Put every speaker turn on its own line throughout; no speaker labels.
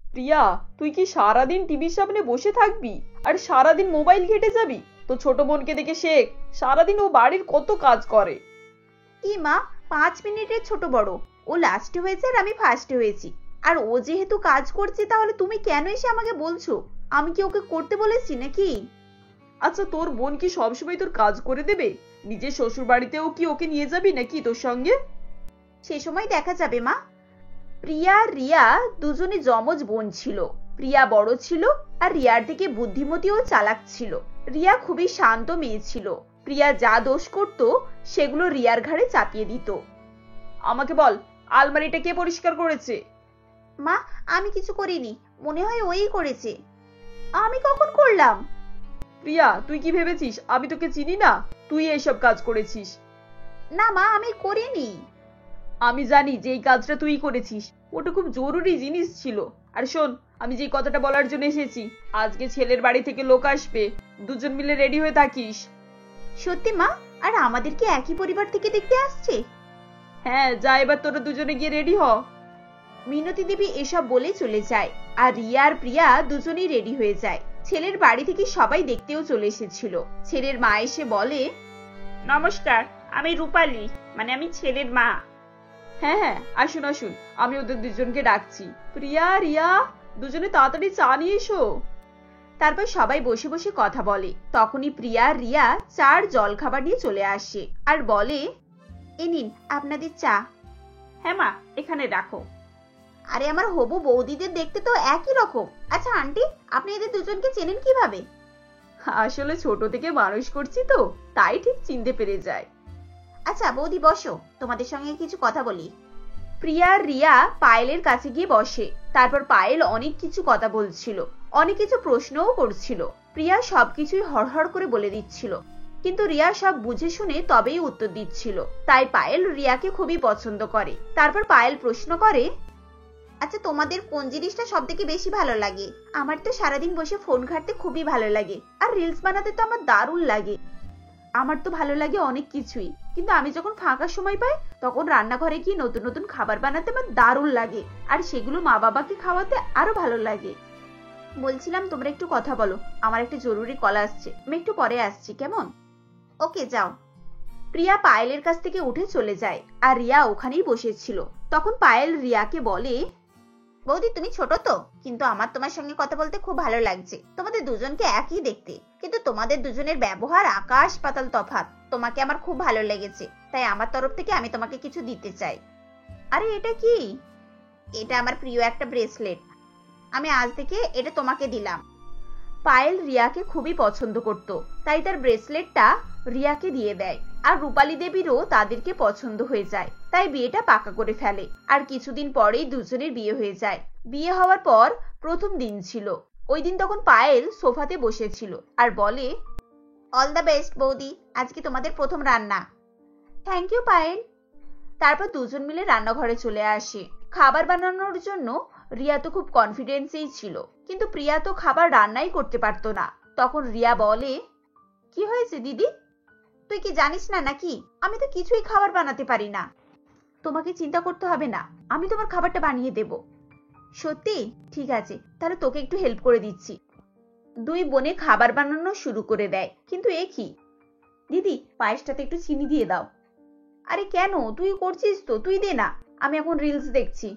প্রিয়া, তুই কি সারাদিন টিভির সামনে বসে থাকবি আর সারাদিন মোবাইল ঘেঁটে যাবি? তো ছোট বোনকে দেখে শেখ, সারাদিন ও বাড়ির কত কাজ করে।
কি মা, 5 মিনিটের ছোট বড়, ও লাস্টে হয়েছে আর আমি ফার্স্টে হয়েছি। আর ও যেহেতু কাজ করছে, তাহলে তুমি কেন এসে আমাকে বলছো? আমি কি ওকে করতে বলেছি নাকি?
আচ্ছা, তোর বোন কি সবসময় তোর কাজ করে দেবে? নিজের শ্বশুর বাড়িতেও কি ওকে নিয়ে যাবি নাকি তোর সঙ্গে?
সে সময় দেখা যাবে মা। প্রিয়া আর রিয়া দুজনে যমজ বোন ছিল। প্রিয়া বড় ছিল আর রিয়ার থেকে বুদ্ধিমতী ও চালাক ছিল। রিয়া খুবই শান্ত মেয়ে ছিল। প্রিয়া যা দোষ করত সেগুলো রিয়ার ঘাড়ে চাপিয়ে দিত।
আমাকে বল, আলমারিটা কে পরিষ্কার করেছে?
মা, আমি কিছু করিনি, মনে হয় ওই করেছে। আমি কখন করলাম?
প্রিয়া, তুই কি ভেবেছিস আমি তোকে চিনি না? তুই এইসব কাজ করেছিস।
না মা, আমি করিনি।
আমি জানি যে এই কাজটা তুই করেছিস। ওটা খুব জরুরি জিনিস ছিল। আর শোন, আমি যে কথাটা বলার জন্য এসেছি, আজকে ছেলের বাড়ি থেকে লোক আসবে, দুজন মিলে রেডি হয়ে থাকিস।
সত্যি মা? আর আমাদের কি একই পরিবার থেকে দেখতে আসছে?
হ্যাঁ, যা, এবার তোরা দুজনে গিয়ে রেডি হ।
মিনতি দেবী এসব বলে চলে যায় আর রিয়া আর প্রিয়া দুজনেই রেডি হয়ে যায়। ছেলের বাড়ি থেকে সবাই দেখতেও চলে এসেছিল। ছেলের মা এসে বলে,
নমস্কার, আমি রূপালী, মানে আমি ছেলের মা।
হ্যাঁ হ্যাঁ, আসুন আসুন, আমি ওদের দুজনকে ডাকছি। প্রিয়া, রিয়া, দুজনে তাড়াতাড়ি চা নিয়ে এসো।
তারপর সবাই বসে বসে কথা বলে। তখনই প্রিয়া আর রিয়া চার জল খাবার নিয়ে চলে আসে আর বলে, এ নিন আপনাদের চা।
হ্যাঁ মা, এখানে রাখো।
আরে আমার হবু বৌদিদের দেখতে তো একই রকম। আচ্ছা আন্টি, আপনি এদের দুজনকে চেনেন কিভাবে?
আসলে ছোট থেকে মানুষ করছি তো, তাই ঠিক চিনতে পেরে যায়।
আচ্ছা বৌদি বসো, তোমাদের সঙ্গে কিছু কথা বলি। প্রিয়া আর রিয়া পায়েলের কাছে গিয়ে বসে। তারপর পায়েল অনেক কিছু কথা বলছিল, অনেক কিছু প্রশ্নও করছিল। প্রিয়া সবকিছুই হড়হড় করে বলে দিচ্ছিল, কিন্তু রিয়া সব বুঝে শুনে তবেই উত্তর দিচ্ছিল। তাই পায়েল রিয়াকে খুবই পছন্দ করে। তারপর পায়েল প্রশ্ন করে, আচ্ছা তোমাদের কোন জিনিসটা সব থেকে বেশি ভালো লাগে? আমার তো সারাদিন বসে ফোন ঘাঁটতে খুবই ভালো লাগে, আর রিলস বানাতে তো আমার দারুণ লাগে। আমার তো ভালো লাগে অনেক কিছুই, কিন্তু আমি যখন ফাঁকা সময় পাই তখন রান্নাঘরে গিয়ে নতুন নতুন খাবার বানাতে আমার দারুণ লাগে, আর সেগুলো মা বাবাকে খাওয়াতে আরো ভালো লাগে। বলছিলাম তোমরা একটু কথা বলো, আমার একটা জরুরি কল আসছে, আমি একটু পরে আসছি, কেমন? ওকে, যাও। প্রিয়া পায়েলের কাছ থেকে উঠে চলে যায় আর রিয়া ওখানেই বসেছিল। তখন পায়েল রিয়াকে বলে, বৌদি তুমি ছোট তো, কিন্তু আমার তোমার সঙ্গে কথা বলতে খুব ভালো লাগছে। তোমাদের দুজনকে একই দেখতে, কিন্তু তোমাদের দুজনের ব্যবহার আকাশ পাতাল তফাৎ। তোমাকে আমার খুব ভালো লেগেছে, তাই আমার তরফ থেকে আমি তোমাকে কিছু দিতে চাই। আরে এটা কি? এটা আমার প্রিয় একটা ব্রেসলেট, আমি আজ থেকে এটা তোমাকে দিলাম। পায়েল রিয়াকে খুবই পছন্দ করত, তাই তার ব্রেসলেটটা রিয়াকে দিয়ে দেয়। আর রূপালী দেবীরও তাদেরকে পছন্দ হয়ে যায়, তাই বিয়েটা পাকা করে ফেলে। আর কিছুদিন পরেই দুজনের বিয়ে হয়ে যায়। বিয়ে হওয়ার পর প্রথম দিন ছিল। ওই দিন তখন পায়েল সোফাতে বসেছিল আর বলে, অল দ্য বেস্ট বৌদি, আজকে তোমাদের প্রথম রান্না। Thank you Payel. তারপর দুজন মিলে রান্নাঘরে চলে আসে খাবার বানানোর জন্য। রিয়া তো খুব কনফিডেন্সেই ছিল, কিন্তু প্রিয়া তো খাবার রান্নাই করতে পারতো না। তখন রিয়া বলে, কি হয়েছে দিদি? তুই কি জানিস না নাকি আমি তো কিছুই খাবার বানাতে পারি না? তোমাকে চিন্তা করতে হবে না, আমি তোমার খাবারটা বানিয়ে দেব। সত্যি? ঠিক আছে, তাহলে তোকে একটু হেল্প করে দিচ্ছি। দুই বোনে খাবার বানানো শুরু করে দেয়। কিন্তু এ কি দিদি, পায়েসটাতে একটু চিনি দিয়ে দাও। আরে কেন, তুই করছিস তো, তুই দে না, আমি এখন রিলস দেখছি।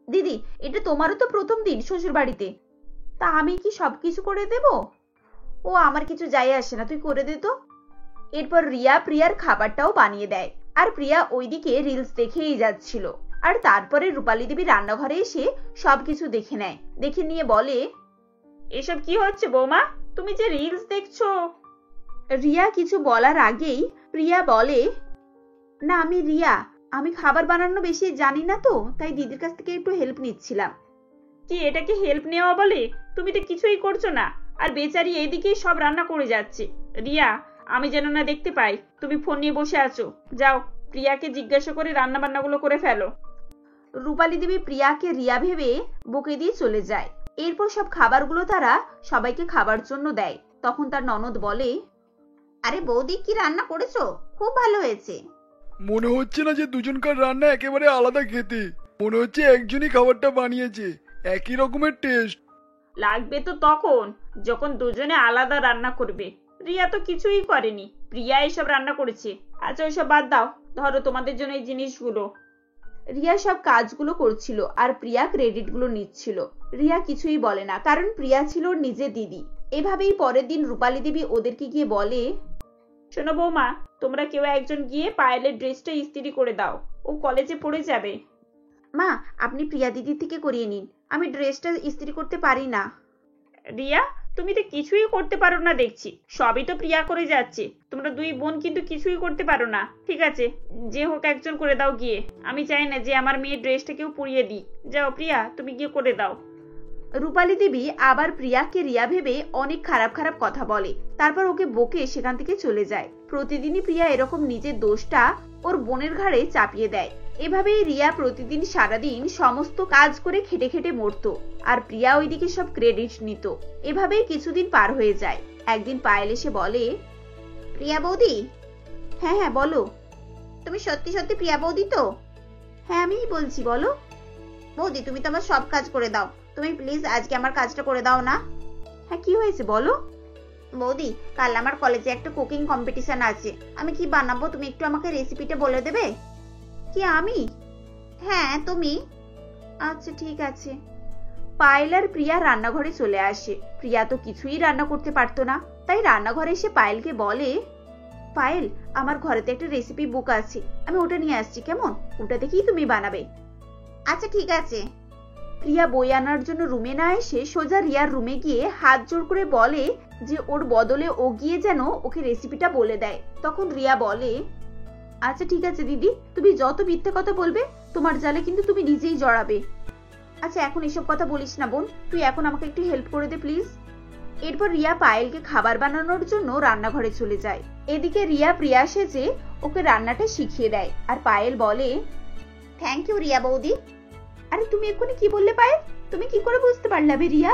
দিদি, এটা তোমারও তো প্রথম দিন শ্বশুর বাড়িতে, তা আমি কি সবকিছু করে দেব? ও আমার কিছু যায় আসে না, তুই করে দে তো। এরপর রিয়া প্রিয়ার খাবারটাও বানিয়ে দেয়, আর প্রিয়া ওইদিকে রিলস দেখেই যাচ্ছিল। আর তারপরে রূপালী দেবী রান্নাঘরে এসে সবকিছু দেখে নেয়। দেখে নিয়ে বলে,
এসব কি হচ্ছে বৌমা? তুমি যে রিলস দেখছো।
রিয়া কিছু বলার আগেই প্রিয়া বলে, না আমি রিয়া, আমি খাবার বানানো বেশি জানি না তো, তাই দিদির কাছ থেকে একটু হেল্প নিচ্ছিলাম।
কি এটাকে হেল্প নেওয়া বলে? তুমি তো কিছুই করছো না, আর বেচারি এইদিকেই সব রান্না করে যাচ্ছে। রিয়া, আমি যেন না দেখতে পাই তুমি ফোন নিয়ে বসে আছো। যাও, প্রিয়াকে জিজ্ঞাসা করে রান্না বান্নাগুলো করে ফেলো।
রূপালী দেবী প্রিয়াকে রিয়া ভেবে বকে দিয়ে চলে যায়। এরপর সব খাবারগুলো তারা সবাইকে খাবার জন্য দেয়। তখন তার ননদ বলে, আরে বৌদি, কি রান্না করেছো? খুব ভালো হয়েছে।
মনে হচ্ছে না যে দুজনকার রান্না একেবারে আলাদা খেতে, মনে হচ্ছে একজনই খাবারটা বানিয়েছে। একই রকমের টেস্ট।
লাগবে তো তখন যখন দুজনে আলাদা রান্না করবে। রিয়া তো কিছুই করেনি, প্রিয়া এসব রান্না করেছে। আচ্ছা ওইসব বাদ দাও, ধরো তোমাদের জন্য এই জিনিসগুলো।
রিয়া সব কাজগুলো করছিল আর প্রিয়া ক্রেডিটগুলো নিচ্ছিল। রিয়া কিছুই বলে না, কারণ প্রিয়া ছিল ওর নিজের দিদি। এভাবেই পরের দিন রূপালী দেবী ওদেরকে গিয়ে বলে,
শোনো বৌমা, তোমরা কেউ একজন গিয়ে পায়েলের ড্রেসটা ইস্ত্রি করে দাও, ও কলেজে পড়ে যাবে।
মা আপনি প্রিয়া দিদির থেকে করিয়ে নিন, আমি ড্রেসটা ইস্ত্রি করতে পারি না।
রিয়া, তুমি তো কিছুই করতে পারো না দেখছি, সবই তো প্রিয়া করে যাচ্ছে। তোমরা দুই বোন কিন্তু কিছুই করতে পারো না। ঠিক আছে, যে হোক একজন করে দাও গিয়ে। আমি চাই না যে আমার মেয়ের ড্রেসটা কেউ পরিয়ে দিই। যাও প্রিয়া, তুমি গিয়ে করে দাও।
রূপালী দেবী আবার প্রিয়াকে রিয়া ভেবে অনেক খারাপ খারাপ কথা বলে, তারপর ওকে বকে সেখান থেকে চলে যায়। প্রতিদিনই প্রিয়া এরকম নিজের দোষটা ওর বোনের ঘাড়ে চাপিয়ে দেয়। এভাবেই রিয়া প্রতিদিন সারাদিন সমস্ত কাজ করে খেটে খেটে মরতো, আর প্রিয়া ওইদিকে সব ক্রেডিট নিত। এভাবেই কিছুদিন পার হয়ে যায়। একদিন পায়েল এসে বলে, প্রিয়া বৌদি। হ্যাঁ হ্যাঁ বলো। তুমি সত্যি সত্যি প্রিয়া বৌদি তো? হ্যাঁ আমিই বলছি, বলো। বৌদি তুমি তো আমার সব কাজ করে দাও, তুমি প্লিজ আজকে আমার কাজটা করে দাও না। হ্যাঁ কি হয়েছে বলো। বৌদি কাল আমার কলেজে একটা কুকিং কম্পিটিশন আছে, আমি কি বানাবো তুমি একটু আমাকে রেসিপিটা বলে দেবে? কি আমি? হ্যাঁ তুমি। আচ্ছা ঠিক আছে। পায়েল আর প্রিয়া রান্নাঘরে চলে আসে। প্রিয়া তো কিছুই রান্না করতে পারতো না, তাই রান্নাঘরে এসে পায়েলকে বলে, পায়েল আমার ঘরেতে একটা রেসিপি বুক আছে, আমি ওটা নিয়ে আসছি, কেমন? ওটা দেখেই তুমি বানাবে। আচ্ছা ঠিক আছে। প্রিয়া বই আনার জন্য রুমে না এসে সোজা রিয়ার রুমে গিয়ে হাত জোর করে বলে যে ওর বদলে ও গিয়ে যেন ওকে রেসিপিটা বলে দেয়। তখন রিয়া বলে, আচ্ছা ঠিক আছে দিদি, তুমি যত মিথ্যে কথা বলবে তোমার জালে কিন্তু তুমি নিজেই জড়াবে। আচ্ছা এখন এসব কথা বলিস না বোন, তুই এখন আমাকে একটু হেল্প করে দে প্লিজ। এরপর রিয়া পায়েলকে খাবার বানানোর জন্য রান্নাঘরে চলে যায়। এদিকে রিয়া প্রিয়া সেজে ওকে রান্নাটা শিখিয়ে দেয়, আর পায়েল বলে, থ্যাংক ইউ রিয়া বৌদি। আরে তুমি এক্ষুনি কি বললে পায়েল? তুমি কি করে বুঝতে পারলে রিয়া?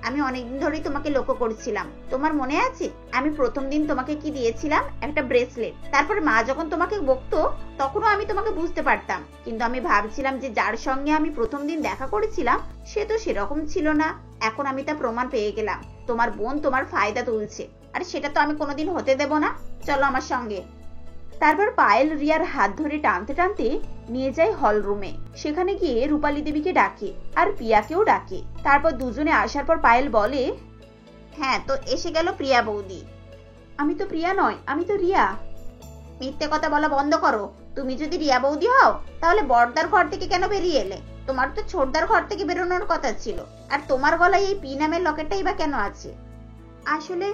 আমি অনেকদিন ধরেই তোমাকে লক্ষ্য করছিলাম। তোমার মনে আছে আমি প্রথম দিন তোমাকে কি দিয়েছিলাম? একটা ব্রেসলেট। তারপর মা যখন তোমাকে বকতো তখনও আমি তোমাকে বুঝতে পারতাম, কিন্তু আমি ভাবছিলাম যে যার সঙ্গে আমি প্রথম দিন দেখা করেছিলাম সে তো সেরকম ছিল না। এখন আমি তা প্রমাণ পেয়ে গেলাম, তোমার বোন তোমার ফায়দা তুলছে, আর সেটা তো আমি কোনোদিন হতে দেব না। চলো আমার সঙ্গে। তারপর পায়েল রিয়ার হাত ধরে টানতে টানতে নিয়ে যায় হল রুমে। সেখানে গিয়ে রূপালী দেবীকে ডাকে আর প্রিয়াকেও ডাকে। তারপর দুজনে আসার পর পায়েল বলে, হ্যাঁ তো এসে গেল প্রিয়া বৌদি। আমি তো প্রিয়া নয়, আমি তো রিয়া। মিথ্যে কথা বলা বন্ধ করো। তুমি যদি রিয়া বৌদি হও তাহলে বড়দার ঘর থেকে কেন বেরিয়ে এলে? তোমার তো ছোটদার ঘর থেকে বেরোনোর কথা ছিল, আর তোমার গলায় এই পি নামের লকেটটাই বা কেন আছে? আসলে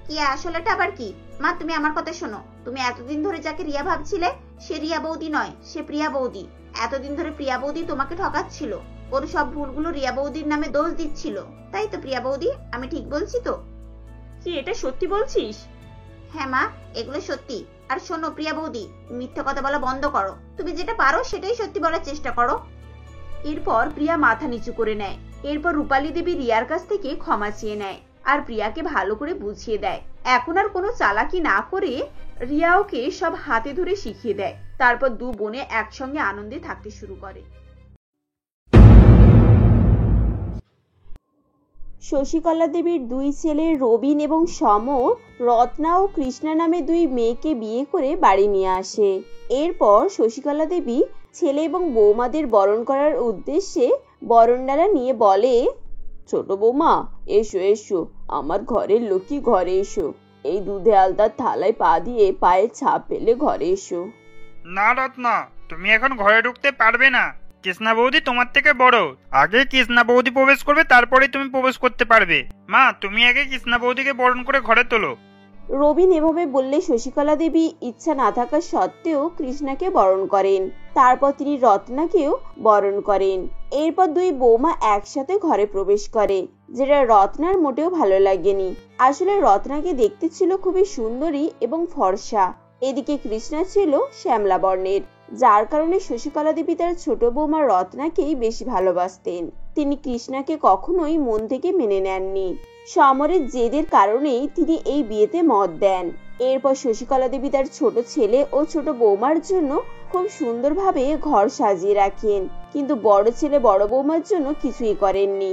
কি? আসলেটা আবার কি? মা তুমি আমার কথা শোনো, তুমি এতদিন ধরে যাকে রিয়া ভাবছিলে সে রিয়া বৌদি নয়, সে প্রিয়া বৌদি। এতদিন ধরে প্রিয়া বৌদি তোমাকে ঠকাচ্ছিল, ওর সব ভুলগুলো রিয়া বৌদির নামে দোষ দিচ্ছিল। তাই তো প্রিয়া বৌদি, আমি ঠিক বলছি তো?
কি এটা সত্যি বলছিস?
হ্যাঁ মা, এগুলো সত্যি। আর শোনো প্রিয়া বৌদি, মিথ্যে কথা বলা বন্ধ করো। তুমি যেটা পারো সেটাই সত্যি বলার চেষ্টা করো। এরপর প্রিয়া মাথা নিচু করে নেয়। এরপর রূপালী দেবী রিয়ার কাছ থেকে ক্ষমা চেয়ে নেয় আর প্রিয়াকে ভালো করে বুঝিয়ে দেয়। এখন আর কোনো চালাকি না করে রিয়া ওকে সব হাতে ধরে শিখিয়ে দেয়। তারপর দু বোনে একসঙ্গে আনন্দে থাকতে শুরু করে। শশীকলা দেবীর দুই ছেলে রবিন এবং সম রত্না ও কৃষ্ণা নামে দুই মেয়েকে বিয়ে করে বাড়ি নিয়ে আসে। এরপর শশীকলা দেবী ছেলে এবং বৌমাদের বরণ করার উদ্দেশ্যে বরণডালা নিয়ে বলে, ছোট বৌমা এসো এসো, আমার ঘরের লক্ষ্মী ঘরে এসো। এই দুধে আলতার থালায় পা দিয়ে পায়ে ছাপ ফেলে ঘরে এসো।
না রত্না, তুমি এখন ঘরে ঢুকতে পারবে না। কৃষ্ণা বৌদি তোমার থেকে বড়, আগে কৃষ্ণা বৌদি প্রবেশ করবে, তারপরে তুমি প্রবেশ করতে পারবে। মা তুমি আগে কৃষ্ণা বৌদিকে বরণ করে ঘরে তোলো।
রবিন এভাবে বললে শশীকলা দেবী ইচ্ছা না থাকা সত্ত্বেও কৃষ্ণাকে বরণ করেন। তারপর তিনি রত্নাকেও বরণ করেন। এরপর দুই বৌমা একসাথে ঘরে প্রবেশ করে, যেটা রত্নার মোটেও ভালো লাগেনি। আসলে রত্নাকে দেখতে ছিল খুবই সুন্দরী এবং ফর্সা। এদিকে কৃষ্ণা ছিল শ্যামলা বর্ণের, যার কারণে শশীকলা দেবী তার ছোট বৌমা রত্নাকেই বেশি ভালোবাসতেন। তিনি কৃষ্ণাকে কখনোই মন থেকে মেনে নেননি। সমরের জেদের কারণেই তিনি এই বিয়েতে মত দেন। এরপর শশীকলা দেবী তার ছোট ছেলে ও ছোট বৌমার জন্য খুব সুন্দরভাবে ঘর সাজিয়ে রাখেন, কিন্তু বড় ছেলে বড় বৌমার জন্য কিছুই করেননি।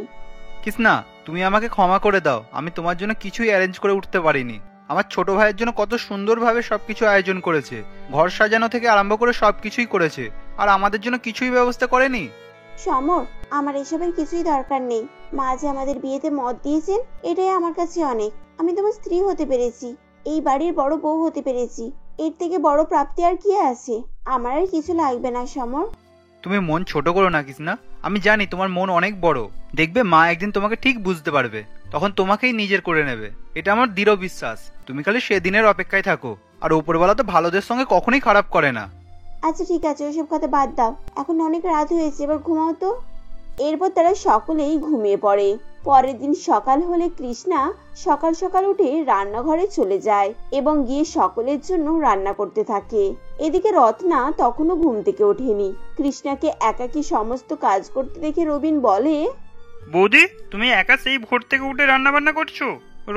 কৃষ্ণা, তুমি আমাকে ক্ষমা করে দাও, আমি তোমার জন্য কিছুই অ্যারেঞ্জ করে উঠতে পারিনি। আমার ছোট ভাইয়ের জন্য কত সুন্দরভাবে সবকিছু আয়োজন করেছে, ঘর সাজানো থেকে আরম্ভ করে সবকিছুই করেছে, আর আমাদের জন্য কিছুই ব্যবস্থা করেনি।
সমর, আমার এসবের কিছুই দরকার নেই। মা যে আমাদের বিয়েতে মত দিয়েছেন, এটাই আমার কাছে অনেক। আমি তোমার স্ত্রী হতে পেরেছি, এই বাড়ির বড় বউ হতে পেরেছি, এর থেকে বড় প্রাপ্তি আর কি আছে? আমার আর কিছু লাগবে না সমর।
তুমি মন ছোট করো না কৃষ্ণা, আমি জানি তোমার মন অনেক বড়। দেখবে মা একদিন তোমাকে ঠিক বুঝতে পারবে, তখন তোমাকেই নিজের করে নেবে, এটা আমার দৃঢ় বিশ্বাস। তুমি খালি সেদিনের অপেক্ষায় থাকো, আর উপরওয়ালা তো ভালোদের সঙ্গে কখনোই খারাপ করে না।
আচ্ছা ঠিক আছে, ওসব কথা বাদ দাও, এখন অনেক রাত হয়েছে, এবার ঘুমাও তো। এরপর তারা সকলেই ঘুমিয়ে পড়ে। পরের দিন সকাল হলে কৃষ্ণা সকাল সকাল উঠে রান্নাঘরে চলে যায় এবং গিয়ে সকলের জন্য রান্না করতে থাকে। এদিকে রত্না তখনও ঘুম থেকে ওঠেনি। কৃষ্ণাকে একাকী সমস্ত কাজ করতে দেখে রবিন বলে,
বৌদি, তুমি একা সেই ভোর থেকে উঠে রান্না বান্না করছো?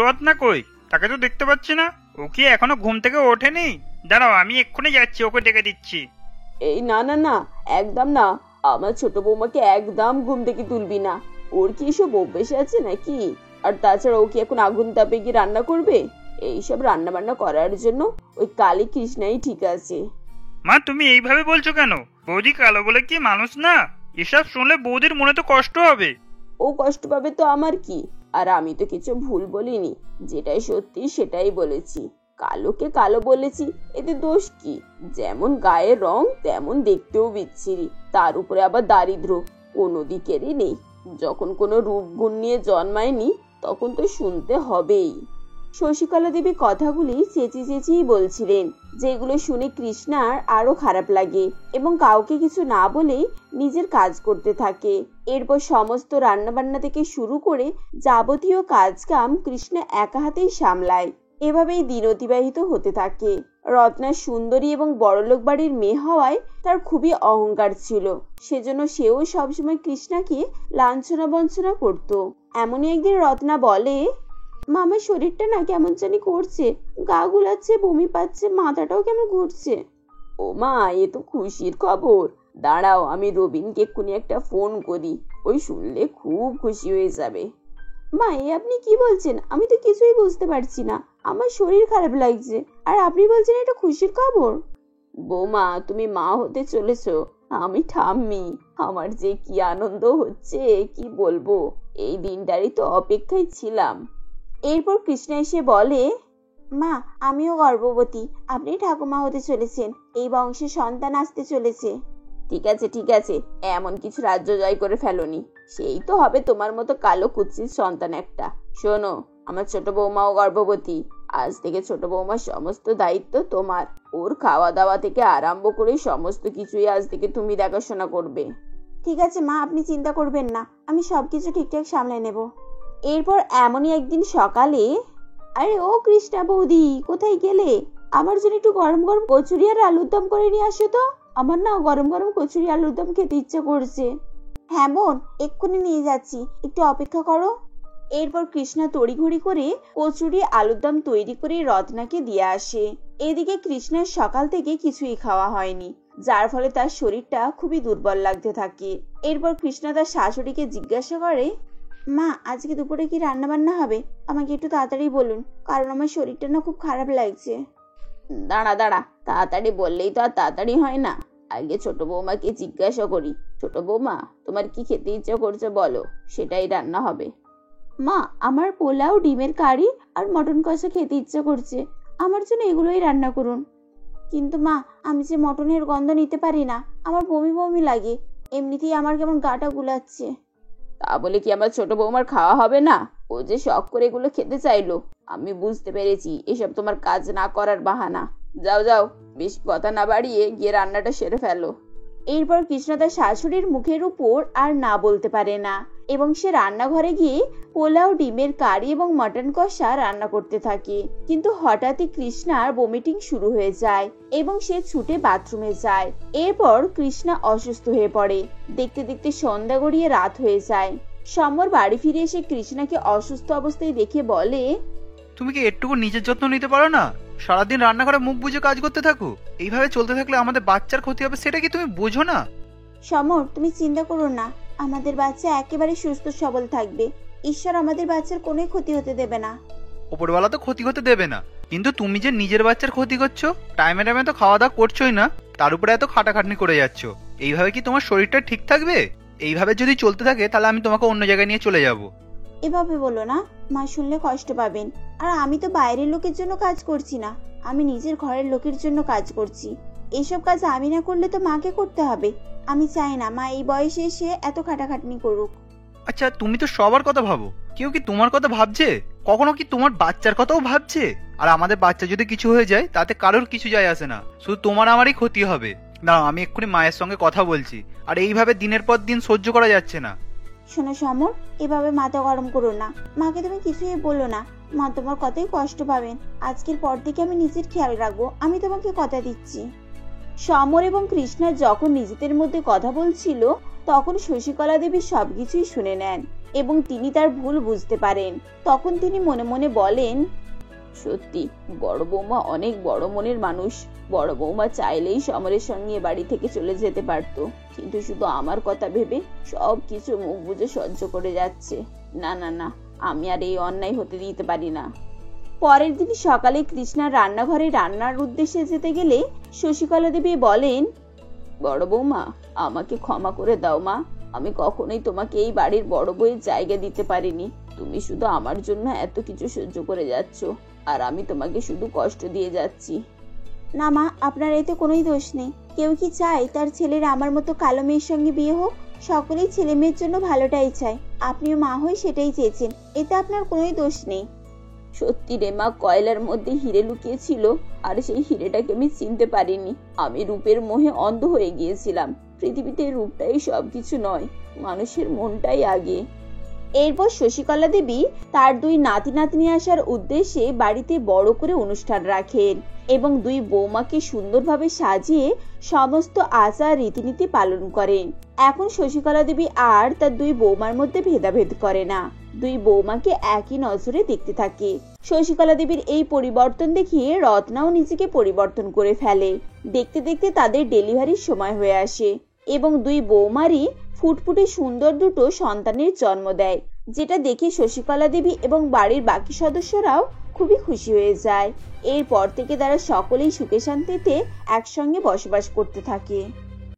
রত্না কই? তাকে তো দেখতে পাচ্ছি না। ও কি এখনো ঘুম থেকে ওঠেনি? দাঁড়াও, আমি এক্ষুনি যাচ্ছি, ওকে ডেকে দিচ্ছি।
এই না না না, একদম না, আমার ছোট বৌমাকে একদম ঘুম থেকে তুলবি না। ওর কি এসব অভ্যেস আছে নাকি? আর তাছাড়া ও কি এখন আগুন তাপে কি রান্না করবে? এইসব রান্না বান্না করার জন্য ওই কালী কৃষ্ণাই ঠিক আছে।
মা, তুমি এইভাবে বলছো কেন? বৌদি কালো বলে কি মানুষ না? এসব শুনলে বৌদির মনে তো কষ্ট হবে।
ও কষ্ট পাবে তো আমার কি? আর আমি তো কিছু ভুল বলিনি, যেটাই সত্যি সেটাই বলেছি। কালোকে কালো বলেছি, এতে দোষ কি? যেমন গায়ের রং তেমন দেখতেও বিচ্ছিরি, তার উপরে আবার দারিদ্র, কোনো দিকেরই নেই। যখন কোনো রূপগুণ নিয়ে জন্মায়নি তখন তো শুনতে হবেই। শশীকলা দেবী কথাগুলি চেঁচিয়ে চেঁচিয়ে বলছিলেন, যেগুলো শুনে কৃষ্ণার আরো খারাপ লাগে এবং কাউকে কিছু না বলেই নিজের কাজ করতে থাকে। এরপর সমস্ত রান্নাবান্না থেকে শুরু করে যাবতীয় কাজ কাম কৃষ্ণা একা হাতেই সামলায়। এভাবেই দিন অতিবাহিত হতে থাকে। রত্না সুন্দরী এবং বড়লোক বাড়ির মেয়ে হওয়ায় তার খুবই অহংকার ছিল, সেজন্য সেও সবসময় কৃষ্ণাকে লাঞ্ছনা বঞ্চনা করত। এমনই একদিন রত্না বলে, মামার শরীরটা না কেমন জানি করছে, গা গুলাচ্ছে, বমি পাচ্ছে, মাথাটাও কেমন ঘুরছে। ও মা, এ তো খুশির খবর। দাঁড়াও, আমি রবিনকে এক্ষুনি একটা ফোন করি, ওই শুনলে খুব খুশি হয়ে যাবে। মা, এ আপনি কি বলছেন? আমি তো কিছুই বুঝতে পারছি না। আমার শরীর খারাপ লাগছে আর আপনি বলছেন এটা খুশির খবর? বৌমা, তুমি মা হতে চলেছো, আমি ঠাম্মি। আমার যে কি আনন্দ হচ্ছে কি বলবো, এই দিনটারই তো অপেক্ষায় ছিলাম। এরপর কৃষ্ণা এসে বলে, মা, আমিও গর্ভবতী, আপনি ঠাকুমা হতে চলেছেন, এই বংশে সন্তান আসতে চলেছে। ঠিক আছে ঠিক আছে, এমন কিছু রাজ্য জয় করে ফেলোনি, সেই তো হবে তোমার মতো কালো কুৎসিত সন্তান একটা। শোনো, আমার ছোট বৌমাও গর্ভবতী, আজ থেকে ছোট বৌমার সমস্ত দায়িত্ব তোমার। ওর খাওয়া দাওয়া থেকে আরম্ভ করে সমস্ত কিছুই আজ থেকে তুমি দেখাশোনা করবে। ঠিক আছে মা, আপনি চিন্তা করবেন না, আমি সবকিছু ঠিকঠাক সামলে নেব। এরপর এমনই একদিন সকালে, আরে ও কৃষ্ণা বৌদি, কোথায় গেলে? আমার জন্য একটু গরম গরম কচুরি আর আলুর দম করে নিয়ে আসো তো। আমার না গরম গরম কচুরি আলুর দম খেতে ইচ্ছে করছে। হ্যাঁ বোন, এক্ষুনি নিয়ে যাচ্ছি, একটু অপেক্ষা করো। এরপর কৃষ্ণা তড়িঘড়ি করে কচুরি আলুর দম তৈরি করে রত্নাকে দিয়ে আসে। এদিকে কৃষ্ণার সকাল থেকে কিছুই খাওয়া হয়নি, যার ফলে তার শরীরটা খুবই দুর্বল লাগতে থাকে। এরপর কৃষ্ণা তার শাশুড়িকে জিজ্ঞাসা করে, মা, আজকে দুপুরে কি রান্না বান্না হবে? আমাকে একটু তাড়াতাড়ি বলুন, কারণ আমার শরীরটা না খুব খারাপ লাগছে। দাঁড়া দাঁড়া, তাড়াতাড়ি বললেই তো আর তাড়াতাড়ি হয় না। আগে ছোট বৌমাকে জিজ্ঞাসা করি। ছোট বৌমা, তোমার কি খেতে ইচ্ছে করছে বলো, সেটাই রান্না হবে। মা, আমার পোলাও, ডিমের কারি আর মটন কষা খেতে ইচ্ছে করছে, আমার জন্য এগুলোই রান্না করুন। কিন্তু মা, আমি যে মটনের গন্ধ নিতে পারি না, আমার বমি বমি লাগে, এমনিতেই আমার কেমন গাটা গুলাচ্ছে। তা বলে কি আমার ছোট বৌমার খাওয়া হবে না? ও যে শখ করে এগুলো খেতে চাইলো, আমি বুঝতে পেরেছি এসব তোমার কাজ না করার বাহানা। যাও যাও, বেশি কথা না বাড়িয়ে গিয়ে রান্নাটা সেরে ফেলো। এরপর কৃষ্ণ তার শাশুড়ির মুখের উপর আর না বলতে পারে না এবং সে রান্নাঘরে গিয়ে পোলাও, ডিমের কারি এবং মটন কষা রান্না করতে থাকে। কিন্তু হঠাৎই কৃষ্ণার বমিটিং শুরু হয়ে যায় এবং সে ছুটে বাথরুমে যায়। এরপর কৃষ্ণা অসুস্থ হয়ে পড়ে। দেখতে দেখতে সন্ধ্যা গড়িয়ে রাত হয়ে যায়। সমর বাড়ি ফিরে এসে কৃষ্ণাকে অসুস্থ অবস্থায় দেখে বলে,
তুমি কি একটুকু নিজের যত্ন নিতে পারো না? সারাদিন রান্নাঘরে মুখ বুজে কাজ করতে থাকো? এইভাবে চলতে থাকলে আমাদের বাচ্চার ক্ষতি হবে, সেটা কি তুমি বোঝো না?
সমর, তুমি চিন্তা করো না, আমাদের বাচ্চা একেবারে সুস্থ সবল থাকবে। ঈশ্বর আমাদের বাচ্চার কোনো ক্ষতি হতে দেবে না।
ওপরওয়ালা তো ক্ষতি হতে দেবে না, কিন্তু তুমি যে নিজের বাচ্চার ক্ষতি করছো, টাইমে টাইমে তো খাওয়া দাওয়া করছোই না, তার উপরে এত খাটাখাটনি করে যাচ্ছ। এইভাবে কি তোমার শরীরটা ঠিক থাকবে? এইভাবে যদি চলতে থাকে তাহলে আমি তোমাকে অন্য জায়গায় নিয়ে চলে যাব।
এভাবে বলো না, মা শুনলে কষ্ট পাবেন। আর আমি তো বাইরের লোকের জন্য কাজ করছি না, আমি নিজের ঘরের লোকের জন্য কাজ করছি। এইসব কাজ আমি না করলে তো মাকে করতে হবে। আমি চাই না মা এই বয়সে এসে এত খাটাখাটনি করুক।
আচ্ছা, তুমি তো সবার কথা ভাবো, কেউ কি তোমার কথা ভাবছে? কখনো কি তোমার বাচ্চার কথাও ভাবছে? আর আমাদের বাচ্চা যদি কিছু হয়ে যায় তাতে কারোর কিছু যায় আসে না, শুধু তোমার আমারই ক্ষতি হবে। না, আমি এক্ষুনি মায়ের সঙ্গে কথা বলছি। আর এইভাবে দিনের পর দিন সহ্য করা যাচ্ছে না।
শোনো সমর, এভাবে মাথা গরম করো না। মাকে তুমি কিছুই বলো না, মা তোমার কথাই কষ্ট পাবেন। আজকের পর থেকে আমি নিজের খেয়াল রাখবো, আমি তোমাকে কথা দিচ্ছি।
সমর এবং কৃষ্ণা যখন নিজেদের মধ্যে কথা বলছিল তখন শশীকলা দেবী সবকিছুই শুনে নেন এবং তিনি তার ভুল বুঝতে পারেন। তখন তিনি মনে মনে বলেন, সত্যি বড় বৌমা অনেক বড় মনের মানুষ। বড় বৌমা চাইলেই সমরের সঙ্গে বাড়ি থেকে চলে যেতে পারতো, কিন্তু শুধু আমার কথা ভেবে সব কিছু মুখ বুজে সহ্য করে যাচ্ছে। না না না, আমি আর এই অন্যায় হতে দিতে পারি না। পরের দিন সকালে কৃষ্ণা রান্নাঘরে রান্নার উদ্দেশ্যে যেতে গেলে শশীকলা দেবী বলেন, বড় বৌমা, আমাকে ক্ষমা করে দাও মা। আমি কখনোই তোমাকে এই বাড়ির বড় বউয়ের জায়গা দিতে পারিনি। তুমি শুধু আমার জন্য এত কিছু সহ্য করে যাচ্ছ, আর আমি তোমাকে শুধু কষ্ট দিয়ে যাচ্ছি।
না মা, আপনার এতে কোনোই দোষ নেই। কেউ কি চায় তার ছেলের আমার মতো কালো মেয়ের সঙ্গে বিয়ে হোক? সকলেই ছেলে মেয়ের জন্য ভালোটাই চায়। আপনিও মা হয়ে সেটাই চেয়েছেন, এতে আপনার কোনোই দোষ নেই।
সত্যি রে মা, কয়লার মধ্যে হিরে লুকিয়েছিল, আর সেই হিরেটাকে আমি চিনতে পারিনি। আমি রূপের মোহে অন্ধ হয়ে গিয়েছিলাম। পৃথিবীতে রূপটাই সবকিছু নয়, মানুষের মনটাই আগে। এরপর শশীকলা দেবী তার দুই নাতি নাতনি আসার উদ্দেশ্যে বাড়িতে বড় করে অনুষ্ঠান রাখেন এবং দুই বৌমাকে সুন্দরভাবে সাজিয়ে সমস্ত আচার রীতিনীতি পালন করেন। এখন শশীকলা দেবী আর তার দুই বৌমার মধ্যে ভেদাভেদ করে না, দুই বৌমাকে একই নজরে দেখতে থাকে। শশীকলা দেবীর এই পরিবর্তন দেখিয়ে রত্নাও নিজেকে পরিবর্তন করে ফেলে। দেখতে দেখতে তাদের ডেলিভারির সময় হয়ে আসে এবং দুই বৌমারই ফুটফুটে সুন্দর দুটো সন্তানের জন্ম দেয়, যেটা দেখে শশীকলা দেবী এবং বাড়ির বাকি সদস্যরাও খুবই খুশি হয়ে যায়। এরপর থেকে তারা সকলেই সুখে শান্তিতে একসঙ্গে বসবাস করতে থাকে।